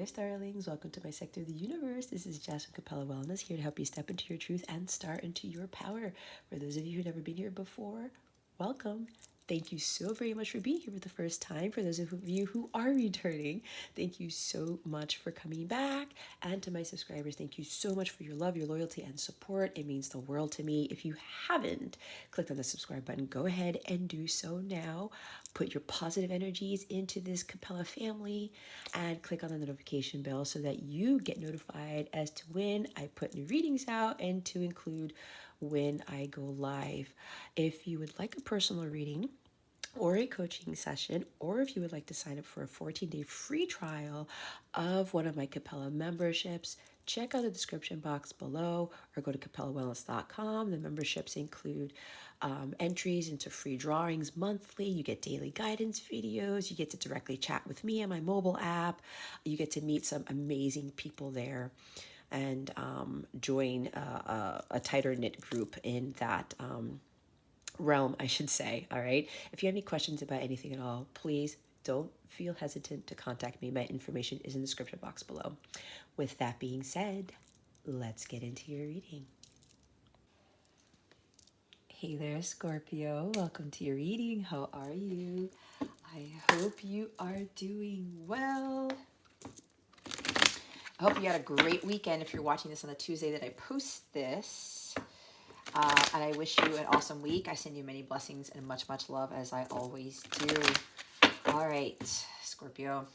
there, starlings. Welcome to my sector of the universe. This is Jess from Capella Wellness, here to help you step into your truth and start into your power. For those of you who've never been here before, welcome. Thank you so very much for being here for the first time. For those of you who are returning, thank you so much for coming back. And to my subscribers, thank you so much for your love, your loyalty, and support. It means the world to me. If you haven't clicked on the subscribe button, go ahead and do so now. Put your positive energies into this Capella family and click on the notification bell so that you get notified as to when I put new readings out and to include when I go live. If you would like a personal reading or a coaching session, or if you would like to sign up for a 14-day free trial of one of my Capella memberships, check out the description box below or go to capellawellness.com. The memberships include entries into free drawings monthly. You get daily guidance videos. You get to directly chat with me on my mobile app. You get to meet some amazing people there and join a tighter knit group in that realm, I should say. All right. If you have any questions about anything at all, please don't feel hesitant to contact me. My information is in the description box below. With that being said, let's get into your reading. Hey there, Scorpio. Welcome to your reading. How are you? I hope you are doing well. I hope you had a great weekend if you're watching this on the Tuesday that I post this. And I wish you an awesome week. I send you many blessings and much, much love as I always do. All right, Scorpio.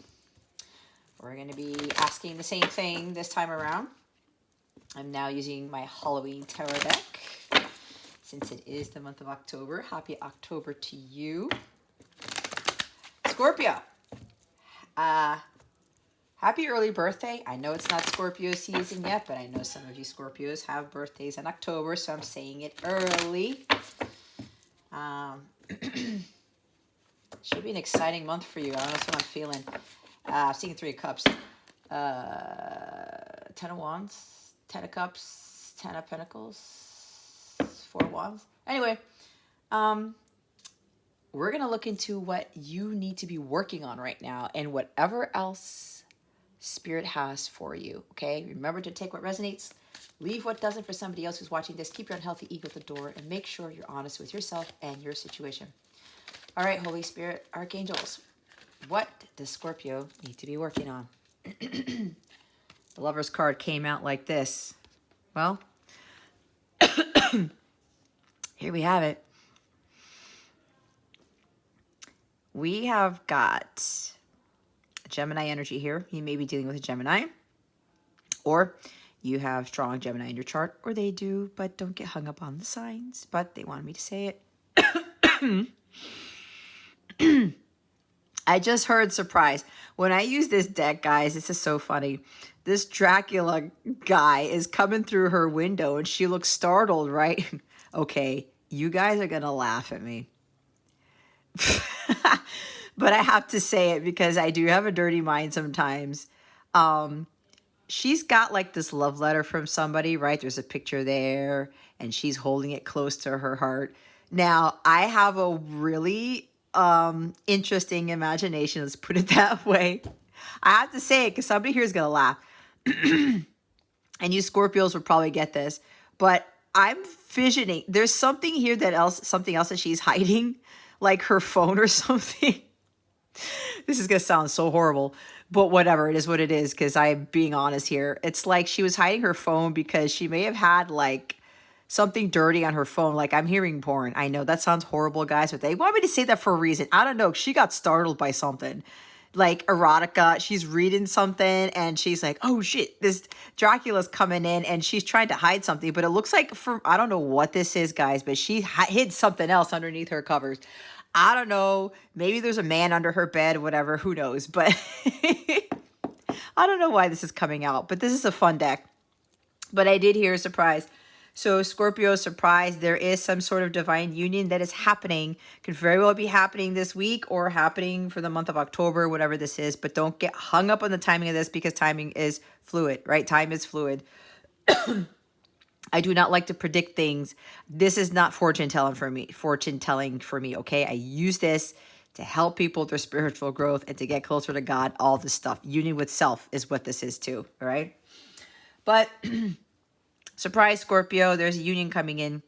We're going to be asking the same thing this time around. I'm now using my Halloween tarot deck since it is the month of October. Happy October to you. Scorpio. Happy early birthday. I know it's not Scorpio season yet, but I know some of you Scorpios have birthdays in October, so I'm saying it early. Should be an exciting month for you. I don't know what I'm feeling. I'm seeing 3 of Cups. 10 of Wands, 10 of Cups, 10 of Pentacles, 4 of Wands. Anyway, we're going to look into what you need to be working on right now and whatever else Spirit has for you, okay? Remember to take what resonates, leave what doesn't for somebody else who's watching this. Keep your unhealthy ego at the door and make sure you're honest with yourself and your situation. All right, Holy Spirit, Archangels, what does Scorpio need to be working on? The Lover's card came out like this. Well, here we have it. We have got Gemini energy here. You may be dealing with a Gemini, or you have strong Gemini in your chart, or they do, but don't get hung up on the signs, but they want me to say it. I just heard surprise. When I use this deck, guys, this is so funny. This Dracula guy is coming through her window and she looks startled, right? Okay, you guys are going to laugh at me. But I have to say it because I do have a dirty mind sometimes. She's got like this love letter from somebody, right? There's a picture there and she's holding it close to her heart. Now, I have a really interesting imagination. Let's put it that way. I have to say it because somebody here is going to laugh. And you Scorpios will probably get this. But I'm visioning. There's something here something else that she's hiding, like her phone or something. This is going to sound so horrible, but whatever, it is what it is because I'm being honest here. It's like she was hiding her phone because she may have had like something dirty on her phone. Like I'm hearing porn. I know that sounds horrible, guys, but they want me to say that for a reason. I don't know. She got startled by something like erotica. She's reading something and she's like, oh shit, this Dracula's coming in and she's trying to hide something, but it looks like I don't know what this is, guys, but she hid something else underneath her covers. I don't know. Maybe there's a man under her bed, whatever. Who knows? But I don't know why this is coming out. But this is a fun deck. But I did hear a surprise. So Scorpio, surprise. There is some sort of divine union that is happening. Could very well be happening this week or happening for the month of October, whatever this is. But don't get hung up on the timing of this because timing is fluid, right? Time is fluid. I do not like to predict things. This is not fortune telling for me, okay? I use this to help people with their spiritual growth, and to get closer to God, all this stuff. Union with self is what this is too, all right? But surprise, Scorpio, there's a union coming in.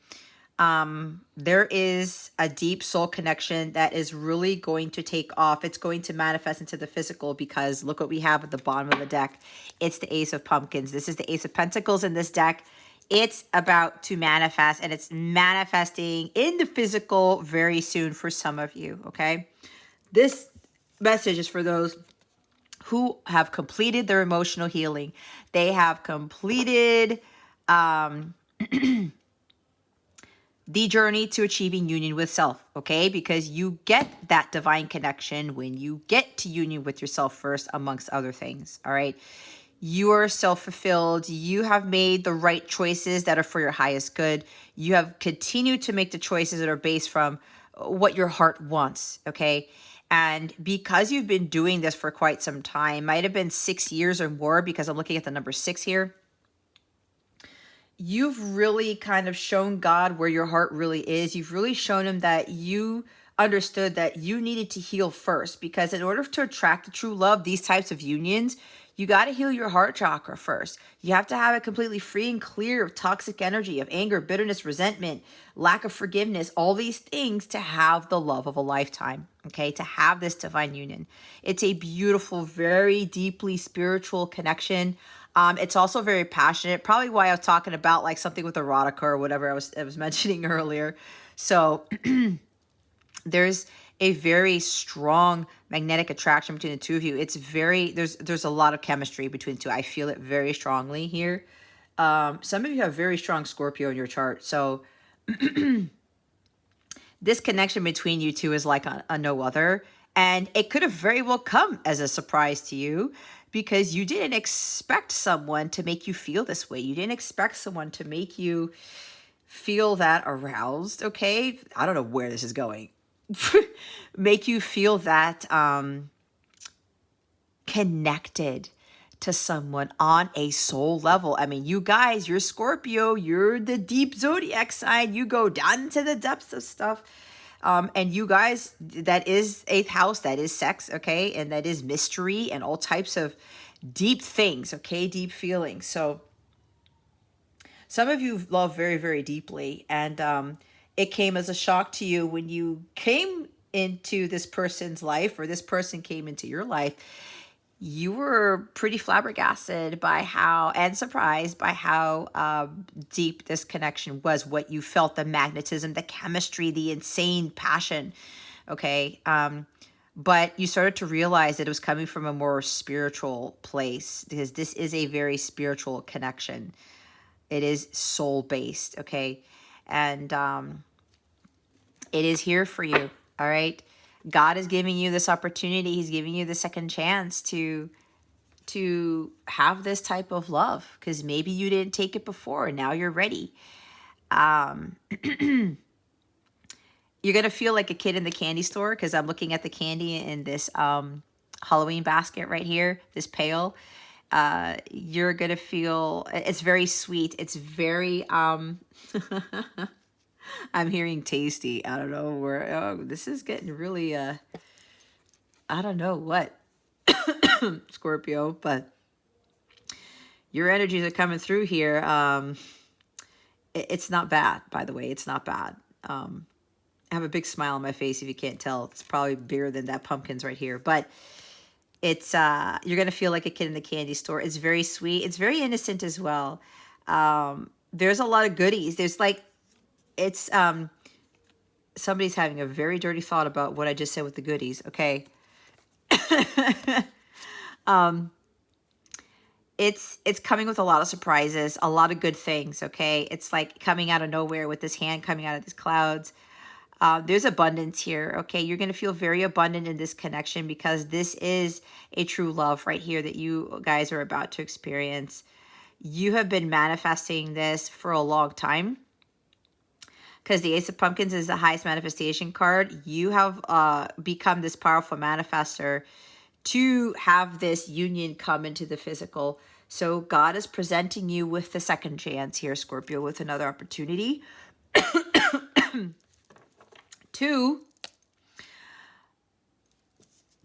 There is a deep soul connection that is really going to take off. It's going to manifest into the physical, because look what we have at the bottom of the deck. It's the Ace of Pumpkins. This is the Ace of Pentacles in this deck. It's about to manifest, and it's manifesting in the physical very soon for some of you, okay? This message is for those who have completed their emotional healing. They have completed the journey to achieving union with self, okay? Because you get that divine connection when you get to union with yourself first, amongst other things, all right? You are self-fulfilled. You have made the right choices that are for your highest good. You have continued to make the choices that are based from what your heart wants, okay? And because you've been doing this for quite some time, might have been 6 years or more, because I'm looking at the number 6 here, you've really kind of shown God where your heart really is. You've really shown him that you understood that you needed to heal first, because in order to attract the true love, these types of unions, you got to heal your heart chakra first. You have to have it completely free and clear of toxic energy, of anger, bitterness, resentment, lack of forgiveness, all these things, to have the love of a lifetime, okay? To have this divine union. It's a beautiful, very deeply spiritual connection. It's also very passionate, probably why I was talking about like something with erotica or whatever I was mentioning earlier. So there's a very strong magnetic attraction between the two of you. It's very, there's a lot of chemistry between the two. I feel it very strongly here. Some of you have very strong Scorpio in your chart. So this connection between you two is like a no other. And it could have very well come as a surprise to you, because you didn't expect someone to make you feel this way. You didn't expect someone to make you feel that aroused, okay? I don't know where this is going. Make you feel that connected to someone on a soul level. I mean, you guys, you're Scorpio, you're the deep zodiac sign. You go down into the depths of stuff. And you guys, that is 8th house, that is sex, okay? And that is mystery and all types of deep things, okay? Deep feelings. So some of you love very, very deeply. And it came as a shock to you when you came into this person's life, or this person came into your life. You were pretty flabbergasted by how, and surprised by how deep this connection was, what you felt, the magnetism, the chemistry, the insane passion, okay? But you started to realize that it was coming from a more spiritual place, because this is a very spiritual connection. It is soul-based, okay? And it is here for you, all right? God is giving you this opportunity. He's giving you the second chance to have this type of love, because maybe you didn't take it before and now you're ready. You're going to feel like a kid in the candy store, because I'm looking at the candy in this Halloween basket right here, this pail. You're going to feel, it's very sweet. It's very, I'm hearing tasty. I don't know where, oh, this is getting really, I don't know what, Scorpio, but your energies are coming through here. It's not bad, by the way. It's not bad. I have a big smile on my face if you can't tell. It's probably bigger than that pumpkins right here. But it's, you're going to feel like a kid in the candy store. It's very sweet. It's very innocent as well. There's a lot of goodies. There's like, it's, somebody's having a very dirty thought about what I just said with the goodies, okay? It's coming with a lot of surprises, a lot of good things, okay? It's like coming out of nowhere with this hand coming out of these clouds. There's abundance here, okay? You're going to feel very abundant in this connection, because this is a true love right here that you guys are about to experience. You have been manifesting this for a long time, because the Ace of Pumpkins is the highest manifestation card. You have become this powerful manifester to have this union come into the physical. So God is presenting you with the second chance here, Scorpio, with another opportunity to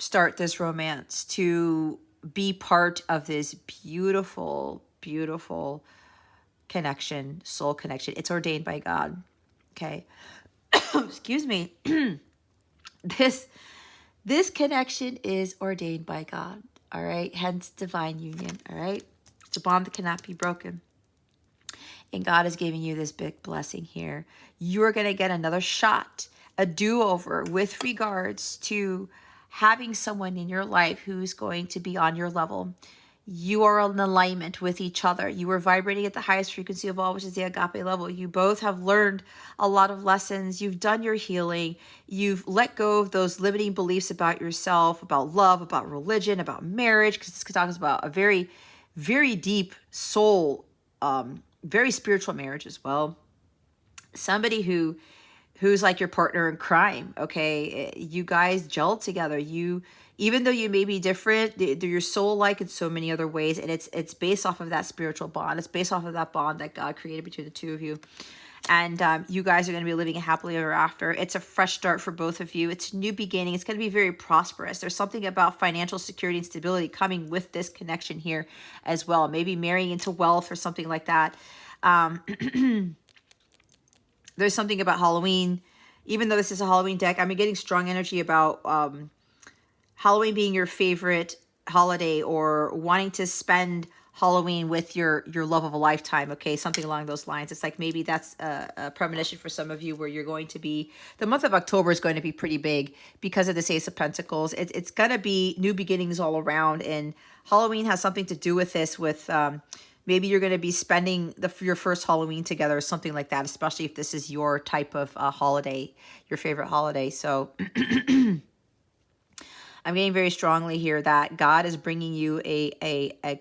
start this romance, to be part of this beautiful, beautiful connection, soul connection. It's ordained by God. Okay. Excuse me. This this connection is ordained by God. All right. Hence divine union. All right. It's a bond that cannot be broken. And God is giving you this big blessing here. You're going to get another shot, a do-over with regards to having someone in your life who's going to be on your level. You are in alignment with each other. You are vibrating at the highest frequency of all, which is the agape level. You both have learned a lot of lessons. You've done your healing. You've let go of those limiting beliefs about yourself, about love, about religion, about marriage, because this talks about a very, very deep soul, very spiritual marriage as well. Somebody who's like your partner in crime. Okay, you guys gel together. You, even though you may be different, you're soul like in so many other ways, and it's based off of that spiritual bond. It's based off of that bond that God created between the two of you. And you guys are going to be living happily ever after. It's a fresh start for both of you. It's a new beginning. It's going to be very prosperous. There's something about financial security and stability coming with this connection here as well. Maybe marrying into wealth or something like that. There's something about Halloween. Even though this is a Halloween deck, I'm getting strong energy about Halloween being your favorite holiday, or wanting to spend Halloween with your love of a lifetime. Okay, something along those lines. It's like maybe that's a premonition for some of you, where you're going to be, the month of October is going to be pretty big because of this Ace of Pentacles. It's going to be new beginnings all around, and Halloween has something to do with this, with maybe you're going to be spending your first Halloween together or something like that, especially if this is your type of holiday, your favorite holiday. So I'm getting very strongly here that God is bringing you a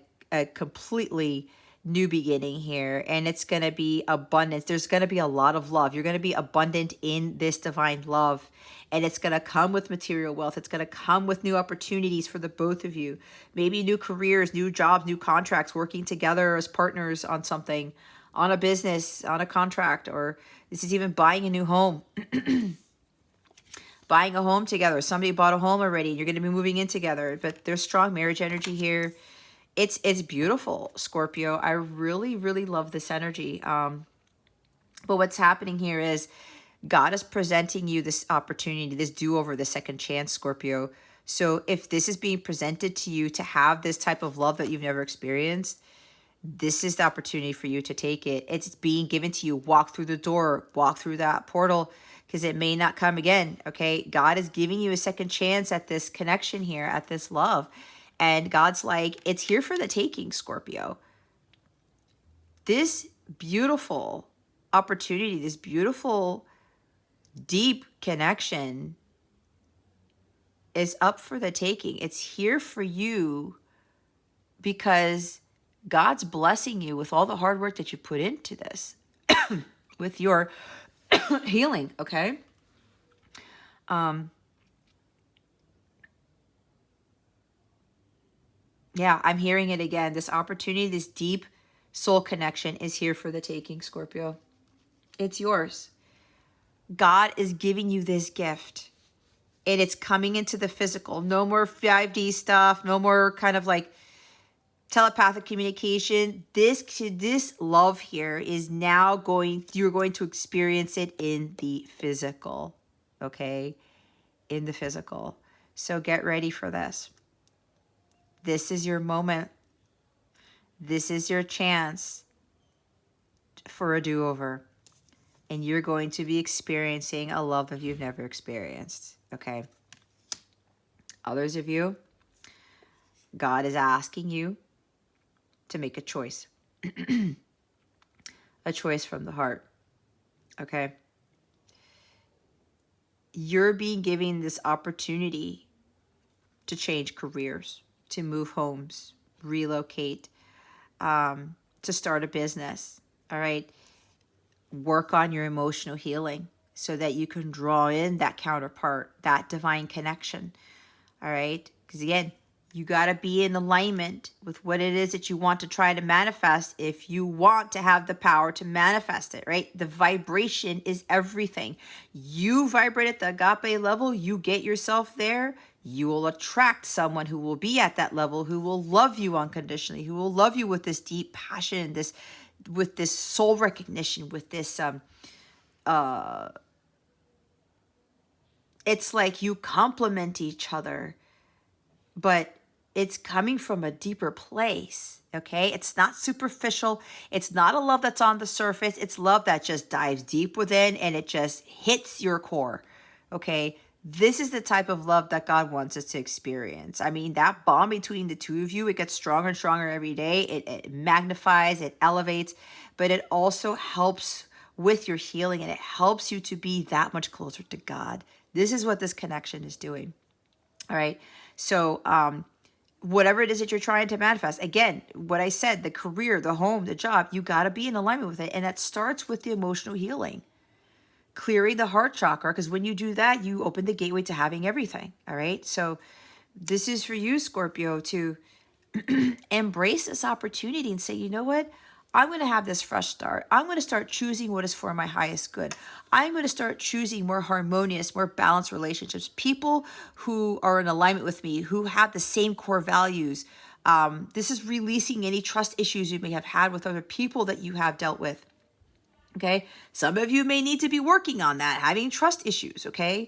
completely new beginning here, and it's going to be abundance. There's going to be a lot of love. You're going to be abundant in this divine love, and it's going to come with material wealth. It's going to come with new opportunities for the both of you. Maybe new careers, new jobs, new contracts, working together as partners on something, on a business, on a contract, or this is even buying a new home. Buying a home together. Somebody bought a home already. You're going to be moving in together, but there's strong marriage energy here. It's beautiful, Scorpio. I really, really love this energy. But what's happening here is God is presenting you this opportunity, this do-over, the second chance, Scorpio. So if this is being presented to you to have this type of love that you've never experienced, this is the opportunity for you to take it. It's being given to you. Walk through the door, walk through that portal, because it may not come again. Okay, God is giving you a second chance at this connection here, at this love. And God's like, it's here for the taking, Scorpio. This beautiful opportunity, this beautiful, deep connection is up for the taking. It's here for you because God's blessing you with all the hard work that you put into this, with your healing, okay? Yeah, I'm hearing it again. This opportunity, this deep soul connection is here for the taking, Scorpio. It's yours. God is giving you this gift, and it's coming into the physical. No more 5D stuff. No more kind of like telepathic communication. This love here is now you're going to experience it in the physical, okay? In the physical. So get ready for this. This is your moment. This is your chance for a do-over. And you're going to be experiencing a love that you've never experienced, okay? Others of you, God is asking you to make a choice. A choice from the heart, okay? You're being given this opportunity to change careers, to move homes, relocate, to start a business, all right? Work on your emotional healing so that you can draw in that counterpart, that divine connection, all right? Because again, You got to be in alignment with what it is that you want to try to manifest if you want to have the power to manifest it, right? The vibration is everything. You vibrate at the agape level, you get yourself there, you will attract someone who will be at that level, who will love you unconditionally, who will love you with this deep passion, with this soul recognition, with this it's like you complement each other, but it's coming from a deeper place. Okay. It's not superficial. It's not a love that's on the surface. It's love that just dives deep within and it just hits your core. Okay. This is the type of love that God wants us to experience. I mean, that bond between the two of you, it gets stronger and stronger every day. It magnifies, it elevates, but it also helps with your healing and it helps you to be that much closer to God. This is what this connection is doing. All right. So, whatever it is that you're trying to manifest, again, what I said, the career, the home, the job, you got to be in alignment with it. And that starts with the emotional healing, clearing the heart chakra. Because when you do that, you open the gateway to having everything. All right. So this is for you, Scorpio, to embrace this opportunity and say, you know what? I'm going to have this fresh start. I'm going to start choosing what is for my highest good. I'm going to start choosing more harmonious, more balanced relationships. People who are in alignment with me, who have the same core values. This is releasing any trust issues you may have had with other people that you have dealt with. Okay. Some of you may need to be working on that, having trust issues. Okay.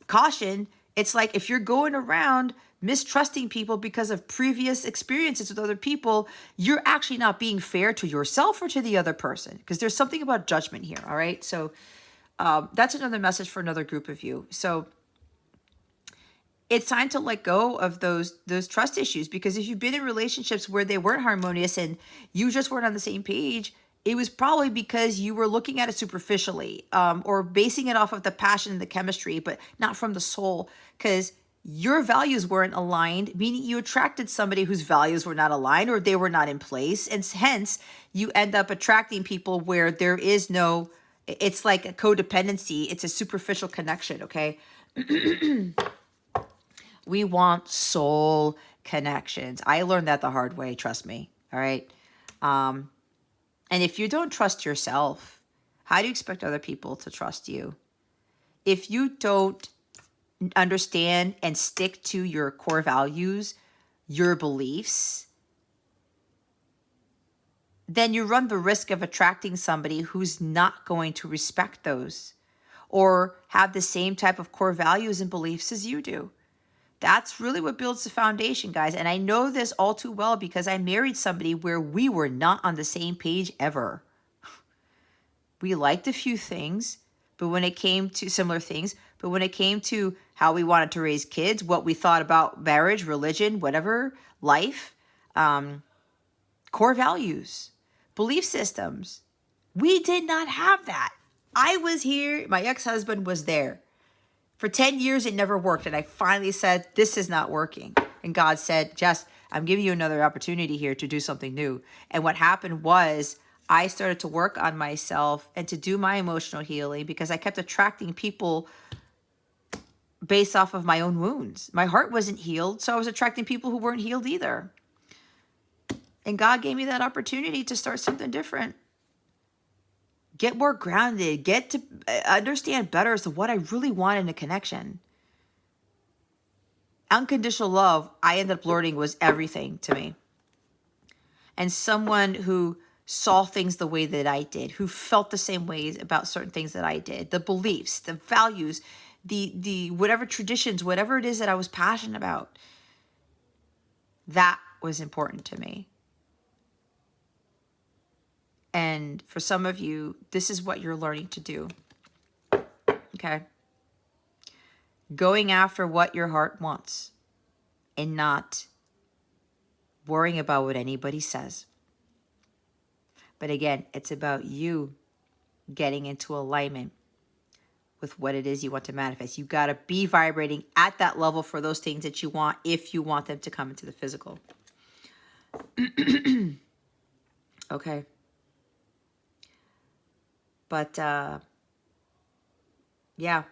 Caution. It's like if you're going around mistrusting people because of previous experiences with other people, you're actually not being fair to yourself or to the other person, because there's something about judgment here. All right. So that's another message for another group of you. So it's time to let go of those trust issues, because if you've been in relationships where they weren't harmonious and you just weren't on the same page, it was probably because you were looking at it superficially, or basing it off of the passion and the chemistry, but not from the soul, because your values weren't aligned, meaning you attracted somebody whose values were not aligned or they were not in place. And hence, you end up attracting people where there is no, it's like a codependency. It's a superficial connection, okay? We want soul connections. I learned that the hard way, trust me, all right? And if you don't trust yourself, how do you expect other people to trust you? If you don't understand and stick to your core values, your beliefs, then you run the risk of attracting somebody who's not going to respect those or have the same type of core values and beliefs as you do. That's really what builds the foundation, guys. And I know this all too well because I married somebody where we were not on the same page ever. We liked a few things, but when it came to similar things, but when it came to how we wanted to raise kids, what we thought about marriage, religion, whatever, life, core values, belief systems, we did not have that. I was here, my ex-husband was there. For 10 years, it never worked. And I finally said, this is not working. And God said, Jess, I'm giving you another opportunity here to do something new. And what happened was I started to work on myself and to do my emotional healing, because I kept attracting people based off of my own wounds. My heart wasn't healed, so I was attracting people who weren't healed either. And God gave me that opportunity to start something different. Get more grounded, get to understand better as to what I really want in a connection. Unconditional love, I ended up learning, was everything to me. And someone who saw things the way that I did, who felt the same ways about certain things that I did, the beliefs, the values, the whatever traditions, whatever it is that I was passionate about, that was important to me. And for some of you, this is what you're learning to do. Okay? Going after what your heart wants and not worrying about what anybody says. But again, it's about you getting into alignment with what it is you want to manifest. You got to be vibrating at that level for those things that you want, if you want them to come into the physical. Okay. But yeah.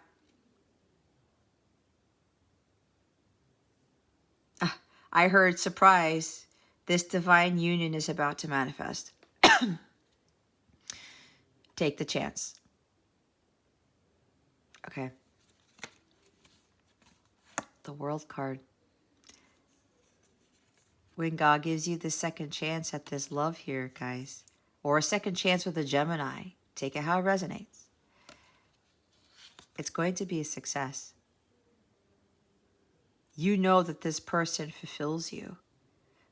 I heard, surprise, this divine union is about to manifest. Take the chance. Okay. The World card. When God gives you the second chance at this love here, guys, or a second chance with a Gemini, take it how it resonates. It's going to be a success. You know that this person fulfills you,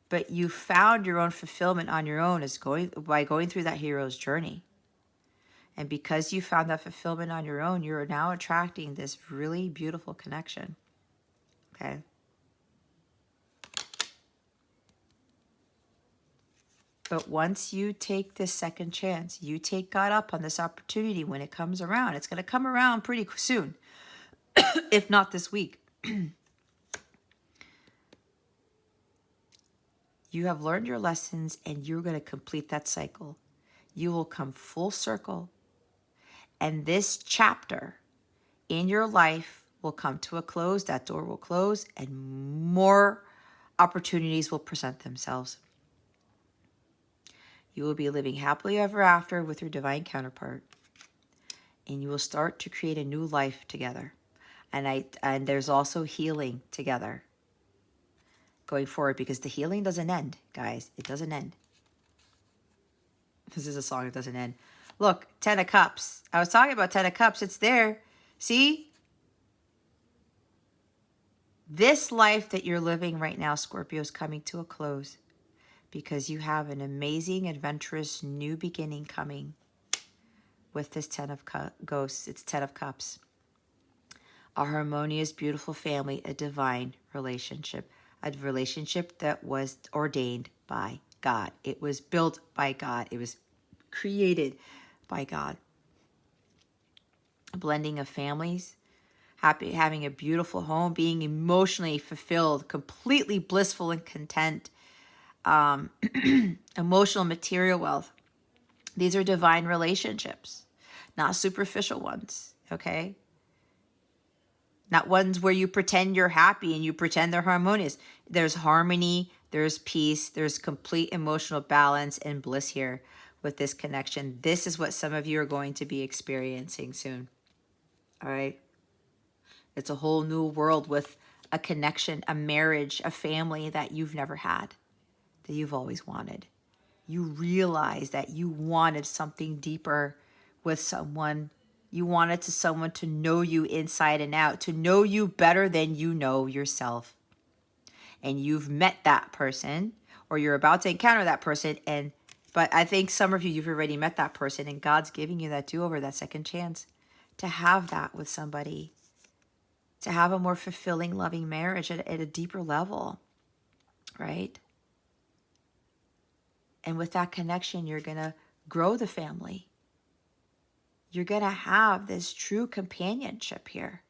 but you found your own fulfillment on your own by going through that hero's journey. And because you found that fulfillment on your own, you're now attracting this really beautiful connection. Okay. But once you take this second chance, you take God up on this opportunity when it comes around. It's going to come around pretty soon, if not this week. You have learned your lessons and you're going to complete that cycle. You will come full circle. And this chapter in your life will come to a close. That door will close and more opportunities will present themselves. You will be living happily ever after with your divine counterpart. And you will start to create a new life together. And there's also healing together going forward, because the healing doesn't end, guys. It doesn't end. This is a song, it doesn't end. Look, 10 of Cups. I was talking about 10 of Cups. It's there. See? This life that you're living right now, Scorpio, is coming to a close because you have an amazing, adventurous new beginning coming with this 10 of Ghosts. It's 10 of Cups. A harmonious, beautiful family, a divine relationship. A relationship that was ordained by God. It was built by God. It was created by God. A blending of families, having a beautiful home, being emotionally fulfilled, completely blissful and content, emotional material wealth. These are divine relationships, not superficial ones, okay? Not ones where you pretend you're happy and you pretend they're harmonious. There's harmony, there's peace, there's complete emotional balance and bliss here with this connection. This is what some of you are going to be experiencing soon. All right? It's a whole new world with a connection, a marriage, a family that you've never had, that you've always wanted. You realize that you wanted something deeper with someone. You wanted someone to know you inside and out, to know you better than you know yourself. And you've met that person, or you're about to encounter that person. But I think some of you've already met that person, and God's giving you that do-over, that second chance to have that with somebody, to have a more fulfilling, loving marriage at a deeper level, right? And with that connection, you're going to grow the family. You're going to have this true companionship here.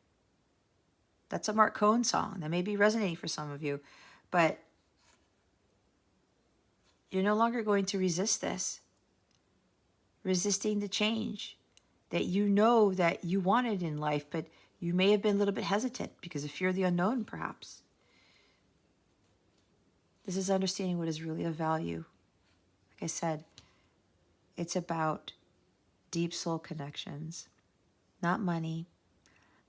That's a Mark Cohn song that may be resonating for some of you, but you're no longer going to resist this, resisting the change that you know that you wanted in life, but you may have been a little bit hesitant because of fear of the unknown, perhaps. This is understanding what is really of value. Like I said, it's about deep soul connections, not money,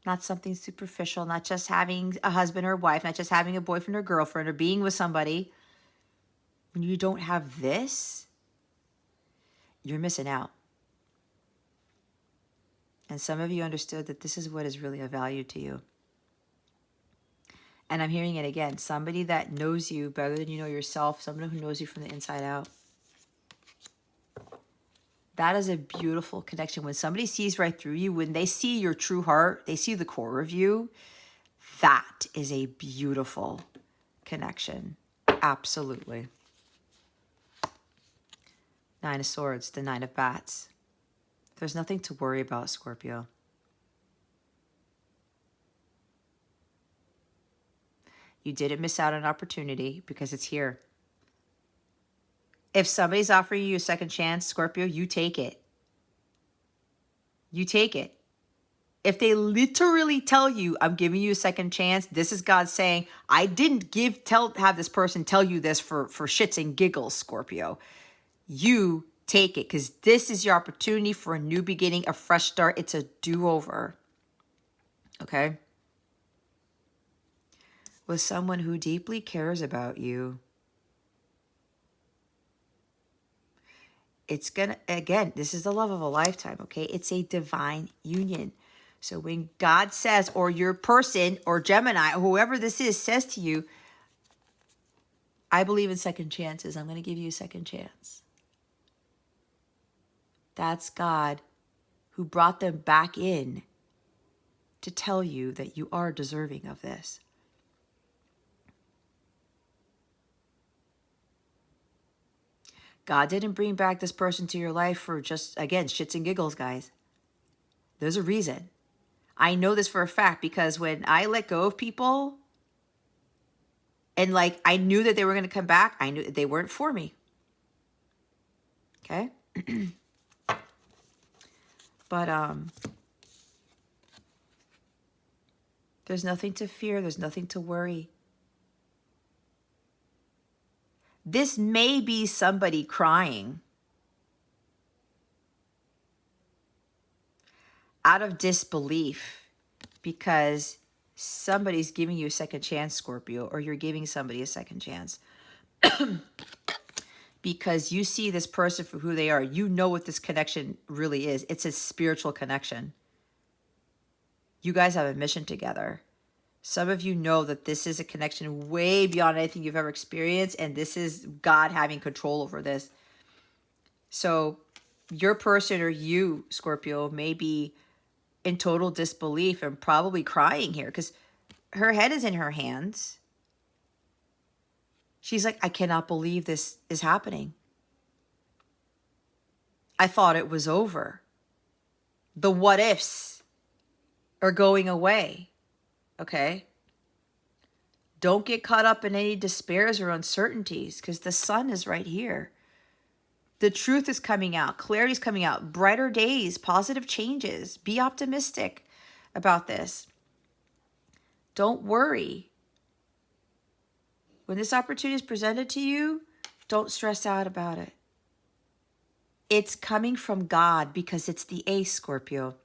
not something superficial, not just having a husband or wife, not just having a boyfriend or girlfriend or being with somebody. When you don't have this, you're missing out. And some of you understood that this is what is really of value to you. And I'm hearing it again. Somebody that knows you better than you know yourself, somebody who knows you from the inside out. That is a beautiful connection. When somebody sees right through you, when they see your true heart, they see the core of you, that is a beautiful connection. Absolutely. Nine of Swords, the Nine of Bats. There's nothing to worry about, Scorpio. You didn't miss out on an opportunity because it's here. If somebody's offering you a second chance, Scorpio, you take it. You take it. If they literally tell you, I'm giving you a second chance, this is God saying, I didn't have this person tell you this for shits and giggles, Scorpio. You take it, because this is your opportunity for a new beginning, a fresh start. It's a do-over. Okay? With someone who deeply cares about you. It's gonna, again, this is the love of a lifetime, okay? It's a divine union. So when God says, or your person, or Gemini, or whoever this is, says to you, I believe in second chances. I'm going to give you a second chance. That's God who brought them back in to tell you that you are deserving of this. God didn't bring back this person to your life for just, again, shits and giggles, guys. There's a reason. I know this for a fact because when I let go of people and like I knew that they were going to come back, I knew that they weren't for me. Okay? But there's nothing to fear. There's nothing to worry. This may be somebody crying out of disbelief because somebody's giving you a second chance, Scorpio, or you're giving somebody a second chance. Because you see this person for who they are. You know what this connection really is. It's a spiritual connection. You guys have a mission together. Some of you know that this is a connection way beyond anything you've ever experienced, and this is God having control over this. So your person or you, Scorpio, may be in total disbelief and probably crying here because her head is in her hands. She's like, I cannot believe this is happening. I thought it was over. The what ifs are going away. Okay? Don't get caught up in any despairs or uncertainties because the sun is right here. The truth is coming out. Clarity is coming out. Brighter days, positive changes. Be optimistic about this. Don't worry. When this opportunity is presented to you, don't stress out about it. It's coming from God because it's the ace, Scorpio.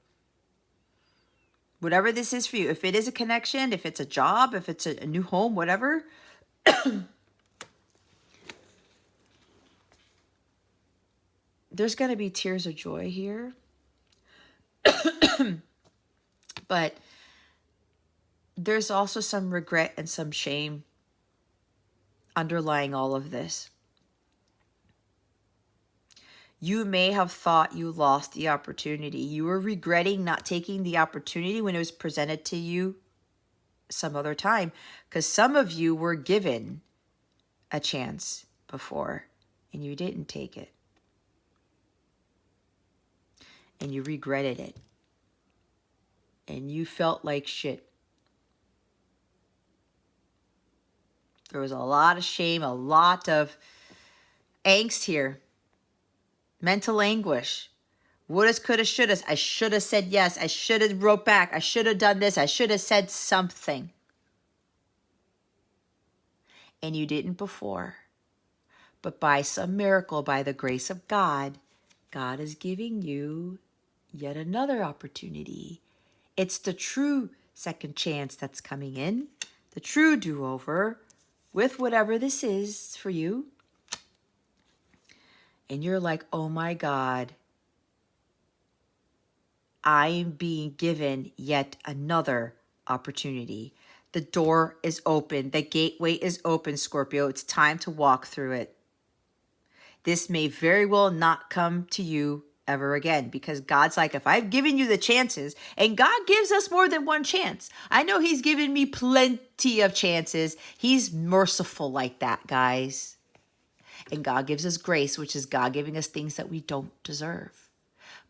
Whatever this is for you, if it is a connection, if it's a job, if it's a new home, whatever, there's going to be tears of joy here. But there's also some regret and some shame underlying all of this. You may have thought you lost the opportunity. You were regretting not taking the opportunity when it was presented to you some other time, because some of you were given a chance before and you didn't take it. And you regretted it. And you felt like shit. There was a lot of shame, a lot of angst here. Mental anguish. Woulda, coulda, shoulda. I should have said yes. I should have wrote back. I should have done this. I should have said something. And you didn't before. But by some miracle, by the grace of God, God is giving you yet another opportunity. It's the true second chance that's coming in, the true do-over with whatever this is for you. And you're like, oh my God, I am being given yet another opportunity. The door is open. The gateway is open, Scorpio. It's time to walk through it. This may very well not come to you ever again because God's like, if I've given you the chances, and God gives us more than one chance. I know he's given me plenty of chances. He's merciful like that, guys. And God gives us grace, which is God giving us things that we don't deserve.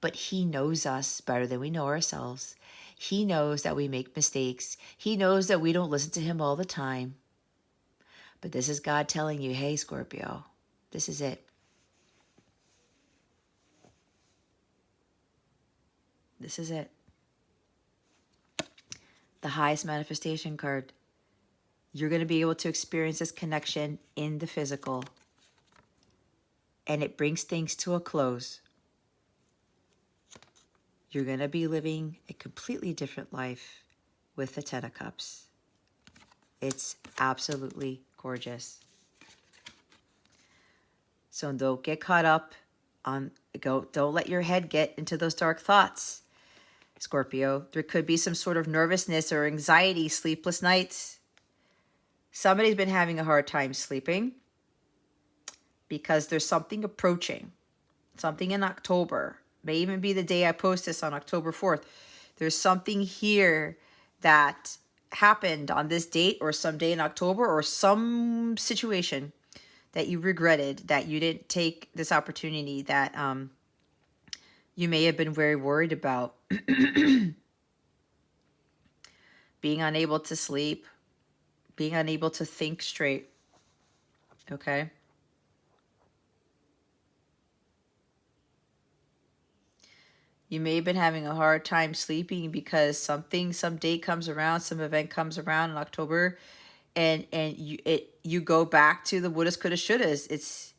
But he knows us better than we know ourselves. He knows that we make mistakes. He knows that we don't listen to him all the time. But this is God telling you, hey, Scorpio, this is it. This is it. The highest manifestation card. You're going to be able to experience this connection in the physical. And it brings things to a close. You're going to be living a completely different life with the Ten of Cups. It's absolutely gorgeous. So don't get caught up on, don't let your head get into those dark thoughts, Scorpio. There could be some sort of nervousness or anxiety, sleepless nights. Somebody's been having a hard time sleeping because there's something approaching, something in October. May even be the day I post this on October 4th. There's something here that happened on this date or some day in October, or some situation that you regretted, that you didn't take this opportunity, that you may have been very worried about. Being unable to sleep, being unable to think straight, okay? You may have been having a hard time sleeping because some date comes around, some event comes around in October, and you go back to the wouldas, couldas, shouldas.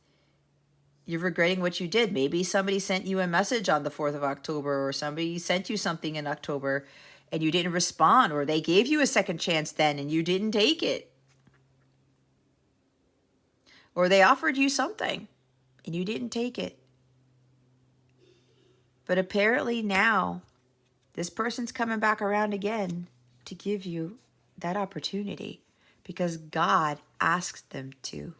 You're regretting what you did. Maybe somebody sent you a message on the 4th of October, or somebody sent you something in October and you didn't respond, or they gave you a second chance then and you didn't take it. Or they offered you something and you didn't take it. But apparently now, this person's coming back around again to give you that opportunity because God asked them to.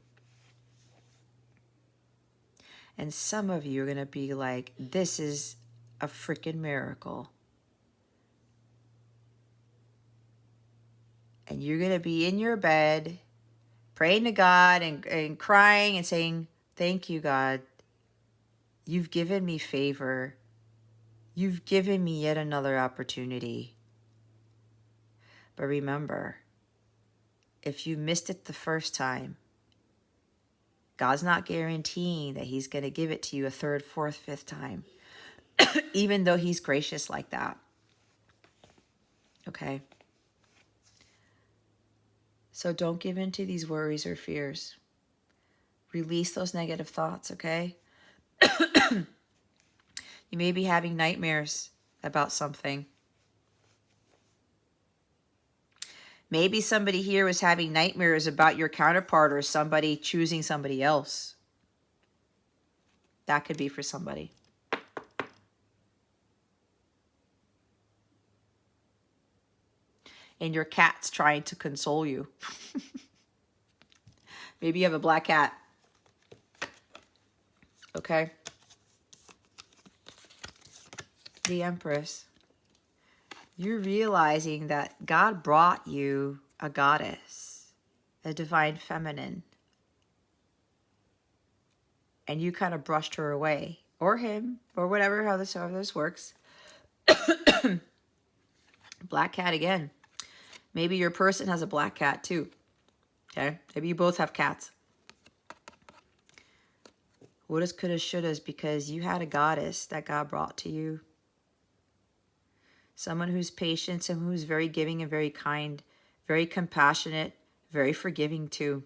And some of you are going to be like, this is a freaking miracle. And you're going to be in your bed praying to God and crying and saying, thank you, God. You've given me favor. You've given me yet another opportunity. But remember, if you missed it the first time, God's not guaranteeing that he's going to give it to you a third, fourth, fifth time, even though he's gracious like that. Okay? So don't give in to these worries or fears. Release those negative thoughts, okay? You may be having nightmares about something. Maybe somebody here was having nightmares about your counterpart or somebody choosing somebody else. That could be for somebody. And your cat's trying to console you. Maybe you have a black cat. Okay? The Empress. You're realizing that God brought you a goddess, a divine feminine. And you kind of brushed her away. Or him, or whatever, how this works. Black cat again. Maybe your person has a black cat too. Okay? Maybe you both have cats. Wouldas, couldas, shouldas, because you had a goddess that God brought to you. Someone who's patient, someone who's very giving and very kind, very compassionate, very forgiving too.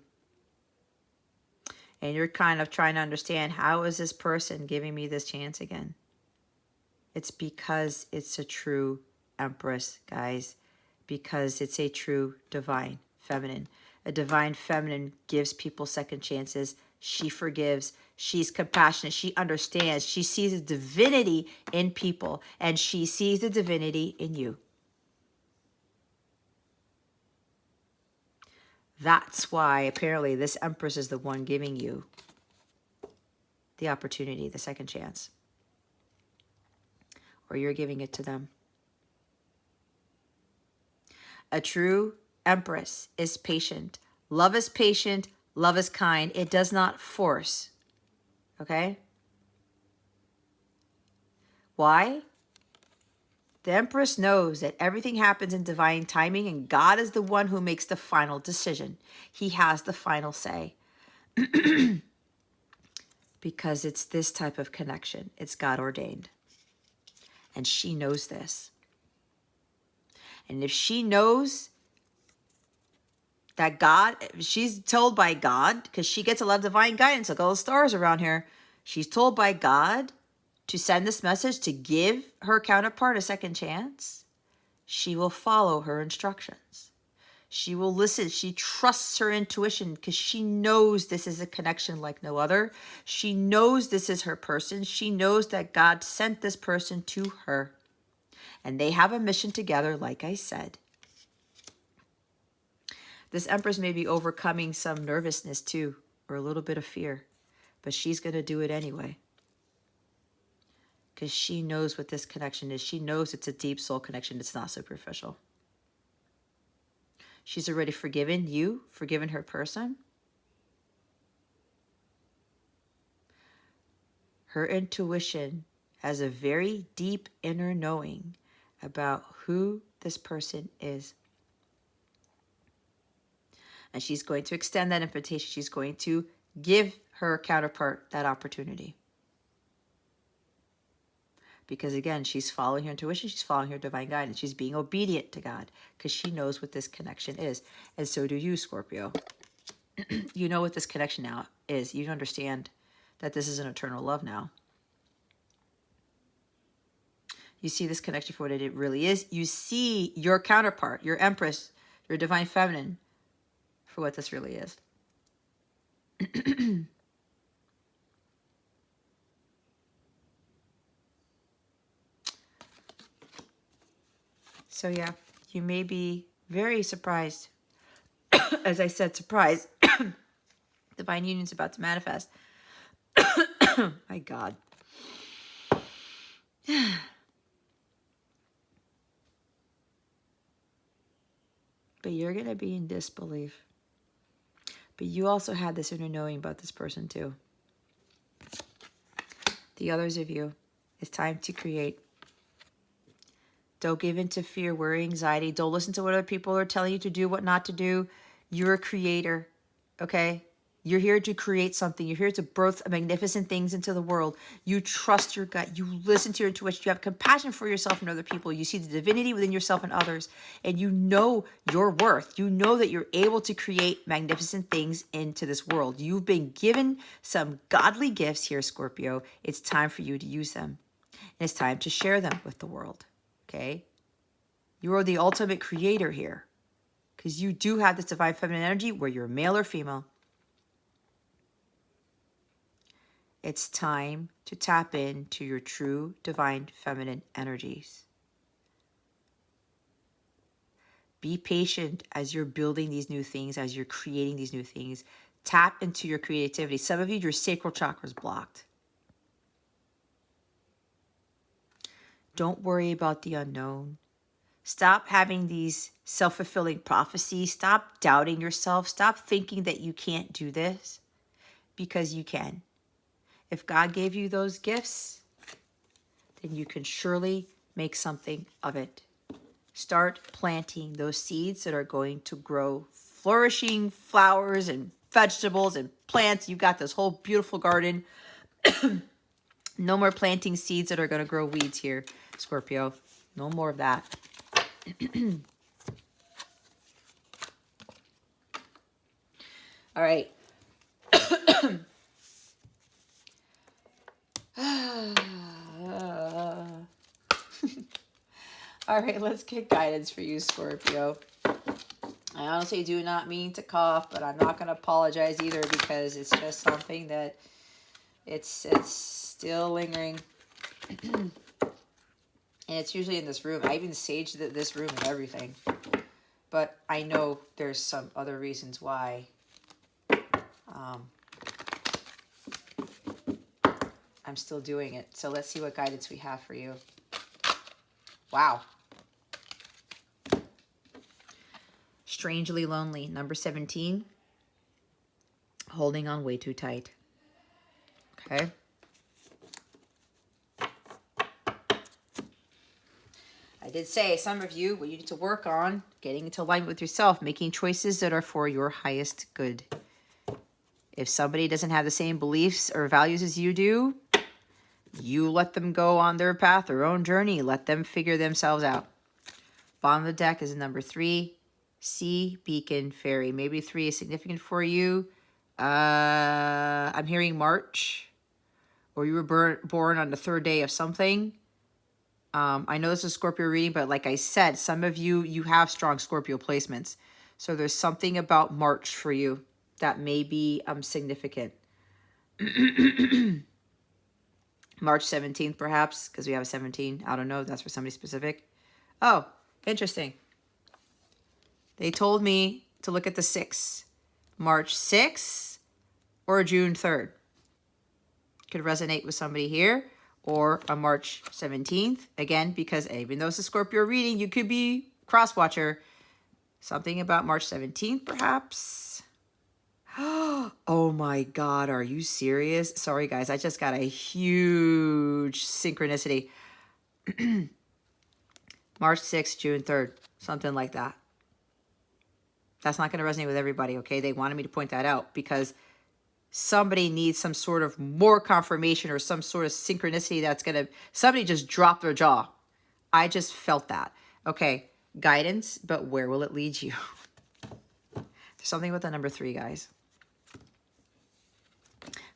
And you're kind of trying to understand, how is this person giving me this chance again? It's because it's a true Empress, guys. Because it's a true divine feminine. A divine feminine gives people second chances. She forgives. She's compassionate. She understands. She sees the divinity in people. And she sees the divinity in you. That's why apparently this Empress is the one giving you the opportunity, the second chance. Or you're giving it to them. A true Empress is patient. Love is patient. Love is kind. It does not force. Okay? Why? The Empress knows that everything happens in divine timing and God is the one who makes the final decision. He has the final say. Because it's this type of connection. It's God ordained. And she knows this. And if she knows that God, she's told by God, because she gets a lot of divine guidance, like all the stars around here. She's told by God to send this message to give her counterpart a second chance. She will follow her instructions. She will listen. She trusts her intuition because she knows this is a connection like no other. She knows this is her person. She knows that God sent this person to her. And they have a mission together, like I said. This Empress may be overcoming some nervousness too, or a little bit of fear. But she's going to do it anyway. Because she knows what this connection is. She knows it's a deep soul connection. It's not superficial. She's already forgiven you, forgiven her person. Her intuition has a very deep inner knowing about who this person is. And she's going to extend that invitation. She's going to give her counterpart that opportunity. Because again, she's following her intuition, she's following her divine guidance, she's being obedient to God because she knows what this connection is. And so do you, Scorpio. You know what this connection now is. You understand that this is an eternal love now. You see this connection for what it really is. You see your counterpart, your Empress, your divine feminine, for what this really is. So yeah, you may be very surprised. As I said, surprised. Divine union's about to manifest. My God. But you're going to be in disbelief. But you also had this inner knowing about this person too. The others of you, it's time to create. Don't give in to fear, worry, anxiety. Don't listen to what other people are telling you to do, what not to do. You're a creator, okay? You're here to create something. You're here to birth magnificent things into the world. You trust your gut. You listen to your intuition. You have compassion for yourself and other people. You see the divinity within yourself and others. And you know your worth. You know that you're able to create magnificent things into this world. You've been given some godly gifts here, Scorpio. It's time for you to use them. And it's time to share them with the world. Okay? You are the ultimate creator here. Because you do have this divine feminine energy where you're male or female. It's time to tap into your true divine feminine energies. Be patient as you're building these new things, as you're creating these new things. Tap into your creativity. Some of you, your sacral chakra is blocked. Don't worry about the unknown. Stop having these self-fulfilling prophecies. Stop doubting yourself. Stop thinking that you can't do this, because you can. If God gave you those gifts, then you can surely make something of it. Start planting those seeds that are going to grow flourishing flowers and vegetables and plants. You got this whole beautiful garden. No more planting seeds that are going to grow weeds here, Scorpio. No more of that. All right. All right, let's get guidance for you, Scorpio. I honestly do not mean to cough, but I'm not going to apologize either, because it's just something that it's still lingering. And it's usually in this room. I even saged this room and everything. But I know there's some other reasons why I'm still doing it. So let's see what guidance we have for you. Wow. Strangely lonely. Number 17. Holding on way too tight. Okay. I did say some of you, what you need to work on, getting into alignment with yourself, making choices that are for your highest good. If somebody doesn't have the same beliefs or values as you do, you let them go on their path, their own journey. Let them figure themselves out. Bottom of the deck is a number 3. Sea, beacon, fairy. Maybe 3 is significant for you. I'm hearing March. Or you were born on the 3rd day of something. I know this is Scorpio reading, but like I said, some of you have strong Scorpio placements. So there's something about March for you that may be significant. March 17th, perhaps, because we have a 17. I don't know if that's for somebody specific. Oh, interesting. They told me to look at the 6th. March 6th or June 3rd. Could resonate with somebody here. Or a March 17th. Again, because even though it's a Scorpio reading, you could be cross-watcher. Something about March 17th, perhaps. Oh my God, are you serious? Sorry, guys, I just got a huge synchronicity. March 6th, June 3rd, something like that. That's not going to resonate with everybody, okay? They wanted me to point that out because somebody needs some sort of more confirmation or some sort of synchronicity that's going to, somebody just dropped their jaw. I just felt that. Okay, guidance, but where will it lead you? There's something with the number 3, guys.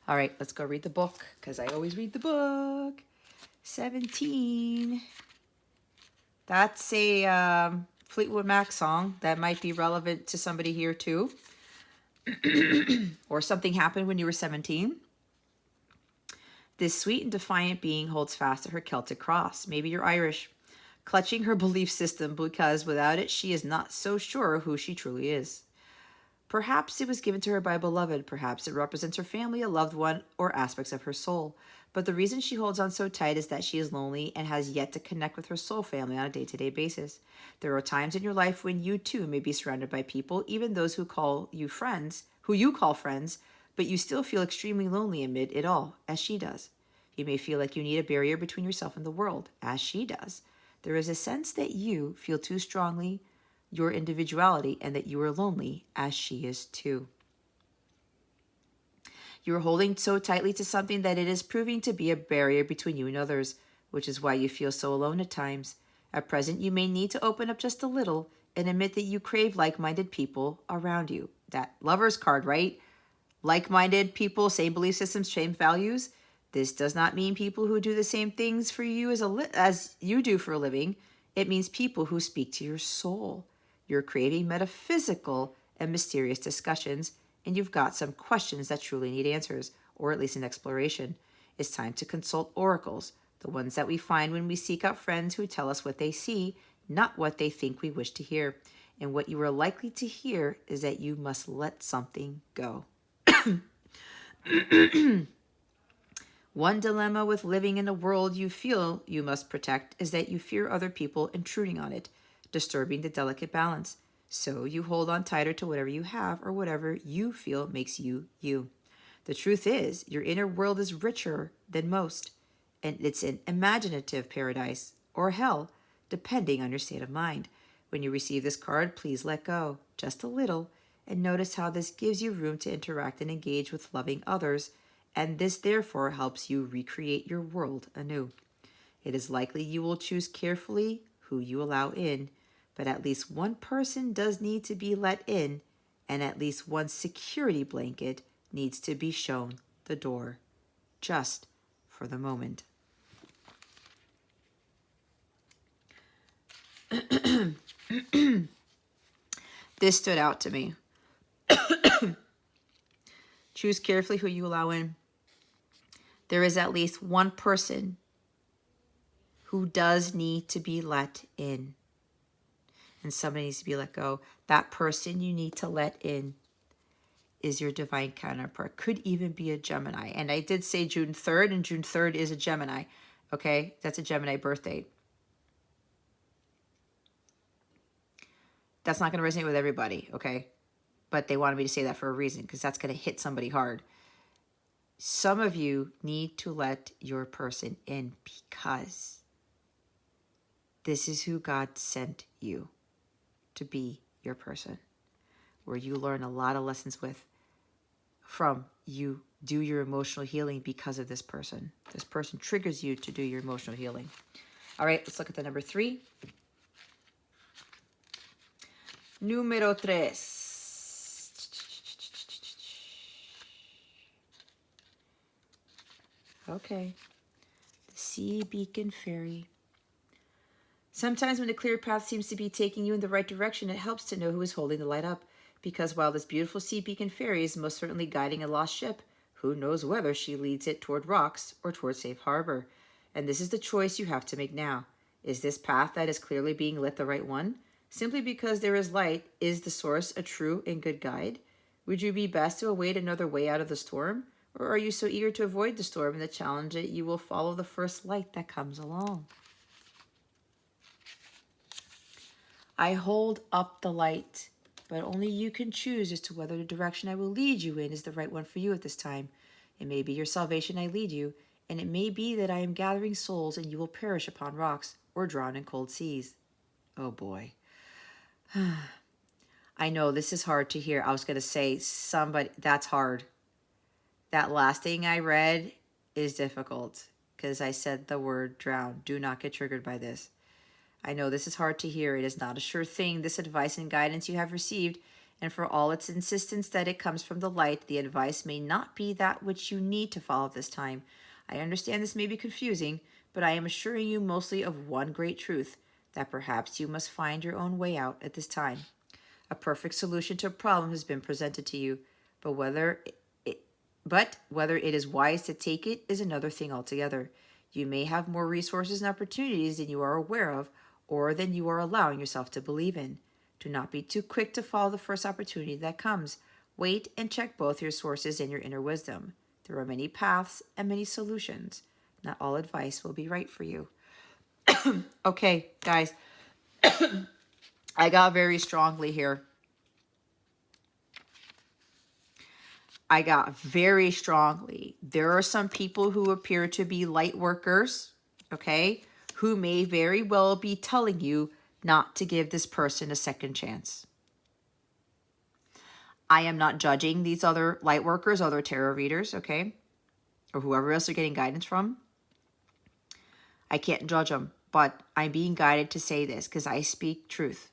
All right, let's go read the book because I always read the book. 17. That's a Fleetwood Mac song that might be relevant to somebody here too. Or something happened when you were 17. This sweet and defiant being holds fast to her Celtic cross. Maybe you're Irish. Clutching her belief system because without it, she is not so sure who she truly is. Perhaps it was given to her by a beloved. Perhaps it represents her family, a loved one, or aspects of her soul. But the reason she holds on so tight is that she is lonely and has yet to connect with her soul family on a day-to-day basis. There are times in your life when you too may be surrounded by people, even those who call you friends, but you still feel extremely lonely amid it all, as she does. You may feel like you need a barrier between yourself and the world, as she does. There is a sense that you feel too strongly your individuality and that you are lonely, as she is too. You are holding so tightly to something that it is proving to be a barrier between you and others, which is why you feel so alone at times. At present, you may need to open up just a little and admit that you crave like-minded people around you. That Lover's card, right? Like-minded people, same belief systems, same values. This does not mean people who do the same things for you as you do for a living. It means people who speak to your soul. You're craving metaphysical and mysterious discussions, and you've got some questions that truly need answers, or at least an exploration. It's time to consult oracles, the ones that we find when we seek out friends who tell us what they see, not what they think we wish to hear. And what you are likely to hear is that you must let something go. One dilemma with living in a world you feel you must protect is that you fear other people intruding on it, disturbing the delicate balance. So you hold on tighter to whatever you have or whatever you feel makes you you. The truth is, your inner world is richer than most, and it's an imaginative paradise or hell, depending on your state of mind. When you receive this card, please let go, just a little, and notice how this gives you room to interact and engage with loving others, and this therefore helps you recreate your world anew. It is likely you will choose carefully who you allow in, but at least one person does need to be let in, and at least one security blanket needs to be shown the door, just for the moment. This stood out to me. Choose carefully who you allow in. There is at least one person who does need to be let in. And somebody needs to be let go. That person you need to let in is your divine counterpart. Could even be a Gemini. And I did say June 3rd, and June 3rd is a Gemini. Okay, that's a Gemini birthday. That's not going to resonate with everybody, okay? But they wanted me to say that for a reason, because that's going to hit somebody hard. Some of you need to let your person in because this is who God sent you to be your person, where you learn a lot of lessons from you do your emotional healing because of this person. This person triggers you to do your emotional healing. All right, let's look at the number 3. Número 3. Okay. The Sea Beacon Fairy. Sometimes when a clear path seems to be taking you in the right direction, it helps to know who is holding the light up. Because while this beautiful Sea Beacon Fairy is most certainly guiding a lost ship, who knows whether she leads it toward rocks or toward safe harbor. And this is the choice you have to make now. Is this path that is clearly being lit the right one? Simply because there is light, is the source a true and good guide? Would you be best to await another way out of the storm? Or are you so eager to avoid the storm and the challenge that you will follow the first light that comes along? I hold up the light, but only you can choose as to whether the direction I will lead you in is the right one for you at this time. It may be your salvation I lead you, and it may be that I am gathering souls and you will perish upon rocks or drown in cold seas. Oh boy. I know this is hard to hear. I was going to say that's hard. That last thing I read is difficult because I said the word drown. Do not get triggered by this. I know this is hard to hear. It is not a sure thing, this advice and guidance you have received, and for all its insistence that it comes from the light, the advice may not be that which you need to follow this time. I understand this may be confusing, but I am assuring you mostly of one great truth, that perhaps you must find your own way out at this time. A perfect solution to a problem has been presented to you, but whether it is wise to take it is another thing altogether. You may have more resources and opportunities than you are aware of, or than you are allowing yourself to believe in. Do not be too quick to follow the first opportunity that comes. Wait and check both your sources and your inner wisdom. There are many paths and many solutions. Not all advice will be right for you. Okay, guys, I got very strongly here. I got very strongly. There are some people who appear to be light workers, okay, who may very well be telling you not to give this person a second chance. I am not judging these other light workers, other tarot readers, okay, or whoever else you're getting guidance from. I can't judge them, but I'm being guided to say this because I speak truth.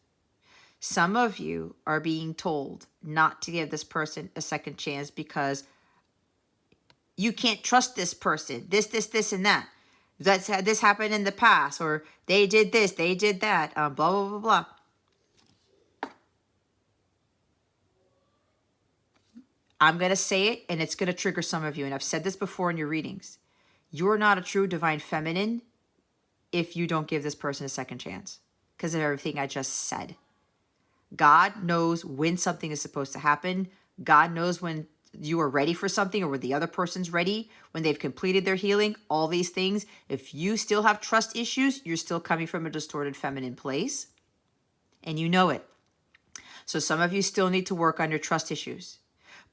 Some of you are being told not to give this person a second chance because you can't trust this person. This, and that. This happened in the past, or they did this, they did that, blah, blah, blah, blah. I'm going to say it, and it's going to trigger some of you, and I've said this before in your readings. You're not a true divine feminine if you don't give this person a second chance because of everything I just said. God knows when something is supposed to happen. God knows when you are ready for something or when the other person's ready, when they've completed their healing, all these things. If you still have trust issues, you're still coming from a distorted feminine place, and you know it. So some of you still need to work on your trust issues.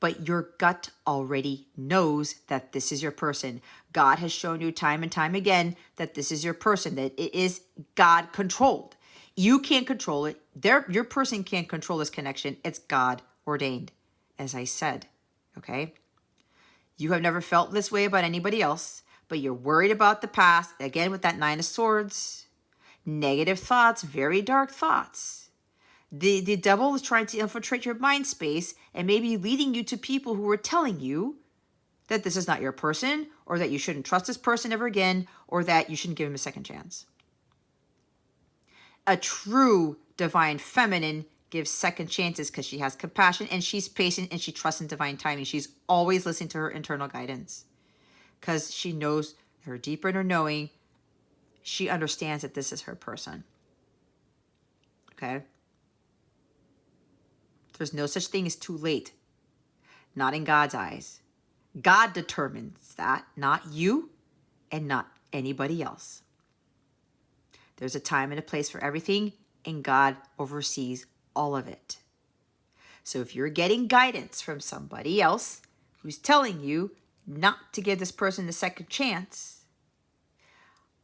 But your gut already knows that this is your person. God has shown you time and time again that this is your person, that it is God controlled. You can't control it. Your person can't control this connection. It's God ordained, as I said, okay? You have never felt this way about anybody else, but you're worried about the past, again with that Nine of Swords, negative thoughts, very dark thoughts. The devil is trying to infiltrate your mind space and maybe leading you to people who are telling you that this is not your person, or that you shouldn't trust this person ever again, or that you shouldn't give him a second chance. A true divine feminine gives second chances because she has compassion and she's patient and she trusts in divine timing. She's always listening to her internal guidance because she knows her deeper in her knowing. She understands that this is her person. Okay? There's no such thing as too late. Not in God's eyes. God determines that, not you and not anybody else. There's a time and a place for everything, and God oversees all of it. So if you're getting guidance from somebody else who's telling you not to give this person a second chance,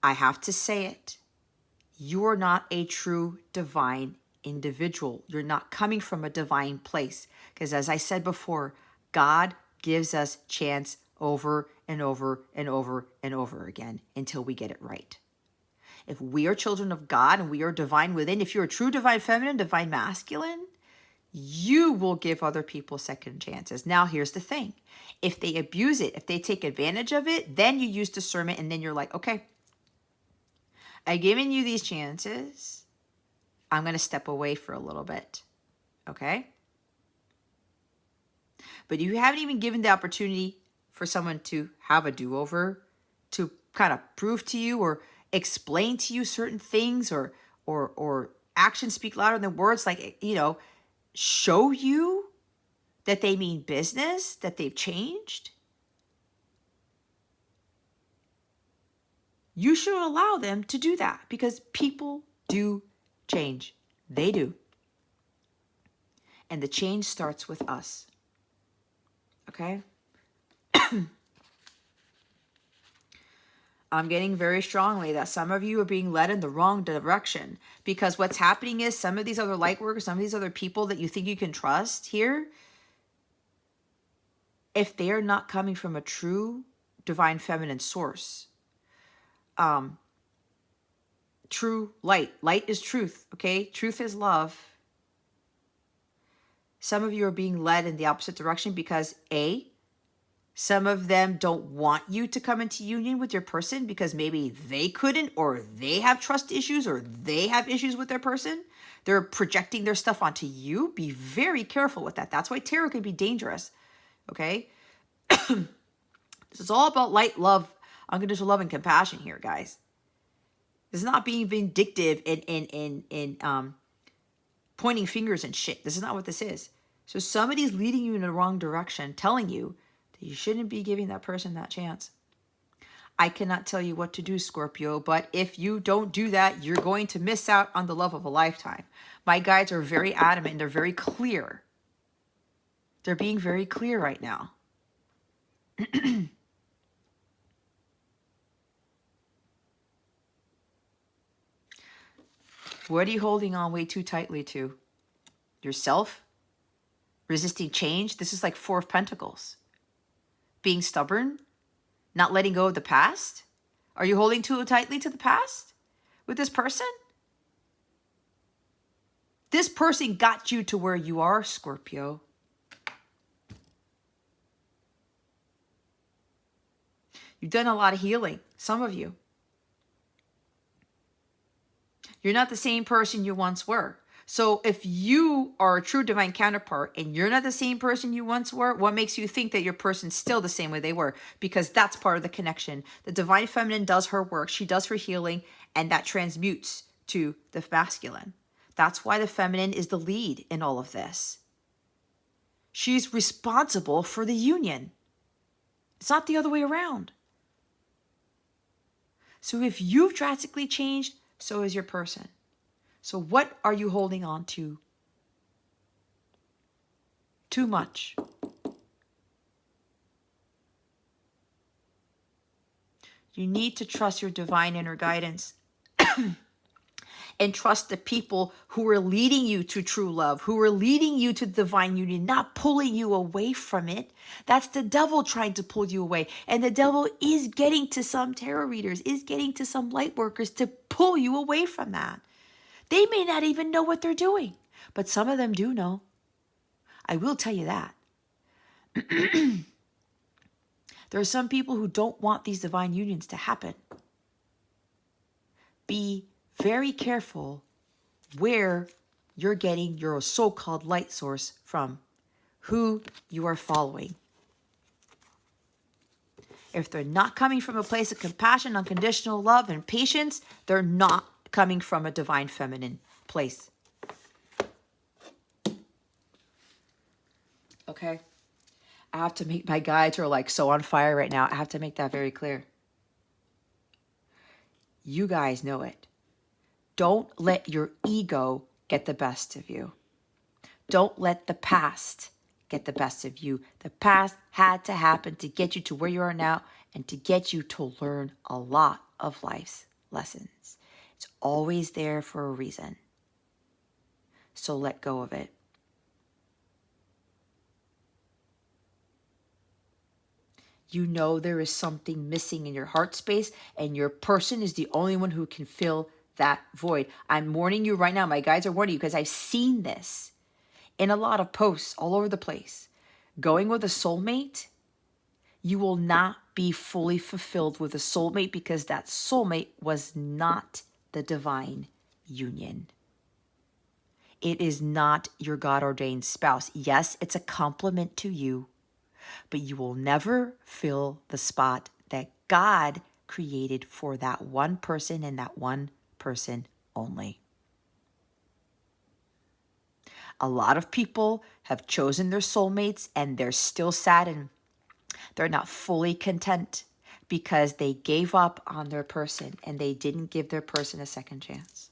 I have to say it. You're not a true divine individual. You're not coming from a divine place. Because as I said before, God gives us chance over and over and over and over again until we get it right. If we are children of God and we are divine within, if you're a true divine feminine, divine masculine, You will give other people second chances. Now, here's the thing. If they abuse it, if they take advantage of it, then you use discernment and then you're like, okay, I've given you these chances. I'm going to step away for a little bit. Okay? But you haven't even given the opportunity for someone to have a do-over, to kind of prove to you or explain to you certain things, or actions speak louder than words, like, show you that they mean business, that they've changed. You should allow them to do that, because people do change. They do. And the change starts with us. Okay? I'm getting very strongly that some of you are being led in the wrong direction, because what's happening is some of these other light workers, some of these other people that you think you can trust here, if they are not coming from a true divine feminine source, true light is truth, okay? Truth is love. Some of you are being led in the opposite direction because some of them don't want you to come into union with your person because maybe they couldn't, or they have trust issues, or they have issues with their person. They're projecting their stuff onto you. Be very careful with that. That's why tarot can be dangerous, okay? This is all about light, love, unconditional love, and compassion here, guys. This is not being vindictive and pointing fingers and shit. This is not what this is. So somebody's leading you in the wrong direction, telling you that you shouldn't be giving that person that chance. I cannot tell you what to do, Scorpio, but if you don't do that, you're going to miss out on the love of a lifetime. My guides are very adamant and they're very clear. They're being very clear right now. What are you holding on way too tightly to? Yourself? Resisting change? This is like Four of Pentacles. Being stubborn? Not letting go of the past? Are you holding too tightly to the past with this person? This person got you to where you are, Scorpio. You've done a lot of healing, some of you. You're not the same person you once were. So if you are a true divine counterpart and you're not the same person you once were, what makes you think that your person's still the same way they were? Because that's part of the connection. The divine feminine does her work. She does her healing, and that transmutes to the masculine. That's why the feminine is the lead in all of this. She's responsible for the union. It's not the other way around. So if you've drastically changed, so is your person. So what are you holding on to too much? You need to trust your divine inner guidance and trust the people who are leading you to true love, who are leading you to divine union, not pulling you away from it. That's the devil trying to pull you away. And the devil is getting to some tarot readers, is getting to some light workers to pull you away from that. They may not even know what they're doing, but some of them do know. I will tell you that. There are some people who don't want these divine unions to happen. Be very careful where you're getting your so-called light source from, who you are following. If they're not coming from a place of compassion, unconditional love, and patience, they're not coming from a divine feminine place. Okay? I have to make, my guides are like so on fire right now. I have to make that very clear. You guys know it. Don't let your ego get the best of you. Don't let the past get the best of you. The past had to happen to get you to where you are now and to get you to learn a lot of life's lessons. It's always there for a reason. So let go of it. You know there is something missing in your heart space, and your person is the only one who can fill that void. I'm warning you right now. My guides are warning you because I've seen this in a lot of posts all over the place. Going with a soulmate, you will not be fully fulfilled with a soulmate because that soulmate was not the divine union. It is not your God-ordained spouse. Yes, it's a compliment to you, but you will never fill the spot that God created for that one person and that one person only. A lot of people have chosen their soulmates and they're still sad and they're not fully content because they gave up on their person and they didn't give their person a second chance.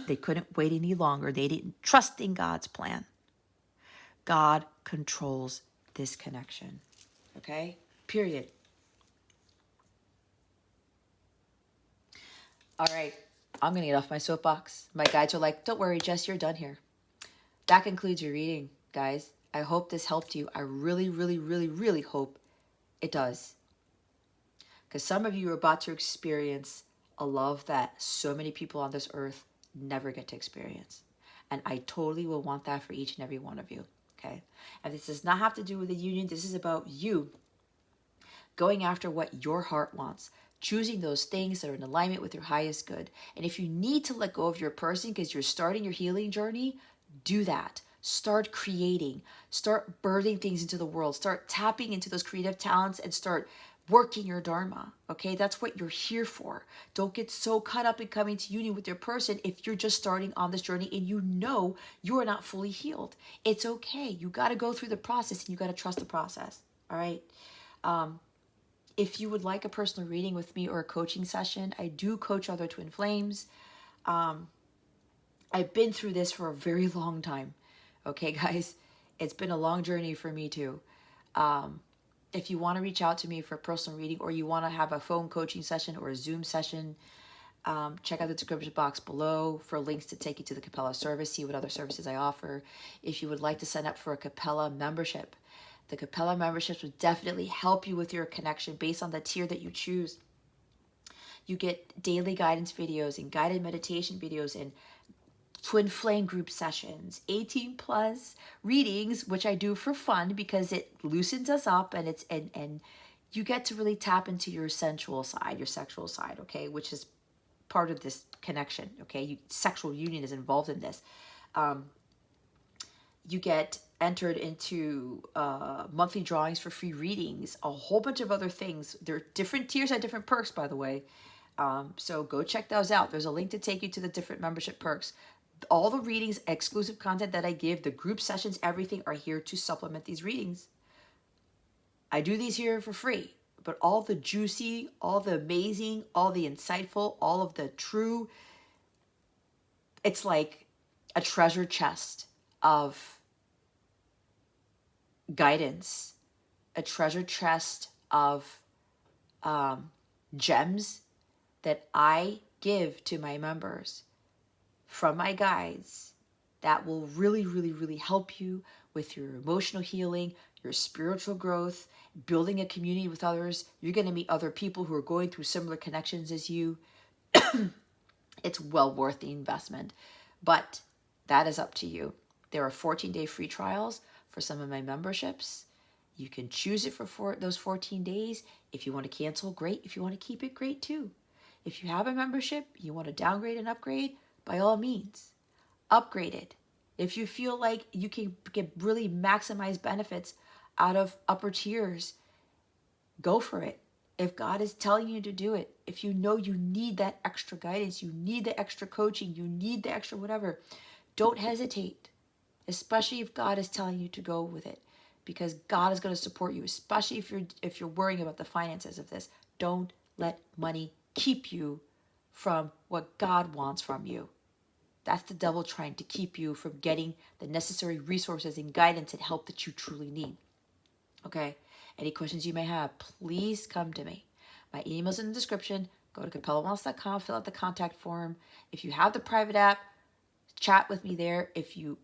They couldn't wait any longer. They didn't trust in God's plan. God controls this connection. Okay? Period. All right. I'm going to get off my soapbox. My guides are like, don't worry, Jess, you're done here. That concludes your reading, guys. I hope this helped you. I really, really, really, really hope it does. Because some of you are about to experience a love that so many people on this earth never get to experience. And I totally will want that for each and every one of you. Okay? And this does not have to do with the union. This is about you going after what your heart wants, choosing those things that are in alignment with your highest good. And if you need to let go of your person because you're starting your healing journey, do that. Start creating, start birthing things into the world, start tapping into those creative talents and start working your dharma. Okay, that's what you're here for. Don't get so caught up in coming to union with your person if you're just starting on this journey and you know you are not fully healed. It's okay. You got to go through the process and you got to trust the process. All right. If you would like a personal reading with me or a coaching session, I do coach other twin flames. I've been through this for a very long time. Okay, guys, it's been a long journey for me too. If you want to reach out to me for a personal reading or you want to have a phone coaching session or a Zoom session, check out the description box below for links to take you to the Capella service, see what other services I offer. If you would like to sign up for a Capella membership, the Capella memberships would definitely help you with your connection based on the tier that you choose. You get daily guidance videos and guided meditation videos and twin flame group sessions, 18 plus readings, which I do for fun because it loosens us up and it's and you get to really tap into your sensual side, your sexual side, okay, which is part of this connection, okay? Sexual union is involved in this. You get entered into monthly drawings for free readings, a whole bunch of other things. There are different tiers at different perks, by the way. So go check those out. There's a link to take you to the different membership perks. All the readings, exclusive content that I give, the group sessions, everything are here to supplement these readings. I do these here for free, but all the juicy, all the amazing, all the insightful, all of the true, it's like a treasure chest of guidance, a treasure chest of gems that I give to my members from my guides that will really, really, really help you with your emotional healing, your spiritual growth, building a community with others. You're going to meet other people who are going through similar connections as you. It's well worth the investment, but that is up to you. There are 14-day free trials for some of my memberships. You can choose it for those 14 days. If you want to cancel, great. If you want to keep it, great too. If you have a membership, you want to downgrade and upgrade, by all means, upgrade it. If you feel like you can get really maximize benefits out of upper tiers, go for it. If God is telling you to do it, if you know you need that extra guidance, you need the extra coaching, you need the extra whatever, don't hesitate, especially if God is telling you to go with it, because God is going to support you, especially if you're worrying about the finances of this. Don't let money keep you from what God wants from you. That's the devil trying to keep you from getting the necessary resources and guidance and help that you truly need. Okay? Any questions you may have, please come to me. My email's in the description. Go to capellawellness.com, fill out the contact form. If you have the private app, chat with me there. If you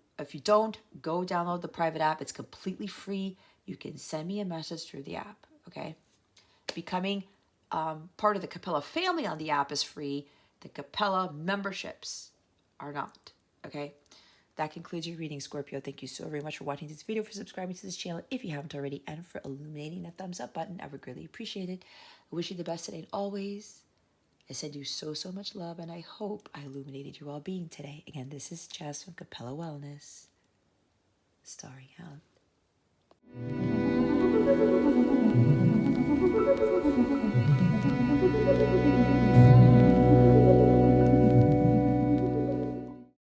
don't, go download the private app. It's completely free. You can send me a message through the app. Okay? Becoming part of the Capella family on the app is free. The Capella memberships are not. Okay? That concludes your reading, Scorpio. Thank you so very much for watching this video, for subscribing to this channel if you haven't already, and for illuminating that thumbs up button. I would greatly appreciate it. I wish you the best today and always. I send you so, so much love, and I hope I illuminated your well-being today. Again, this is Jess from Capella Wellness, starring out.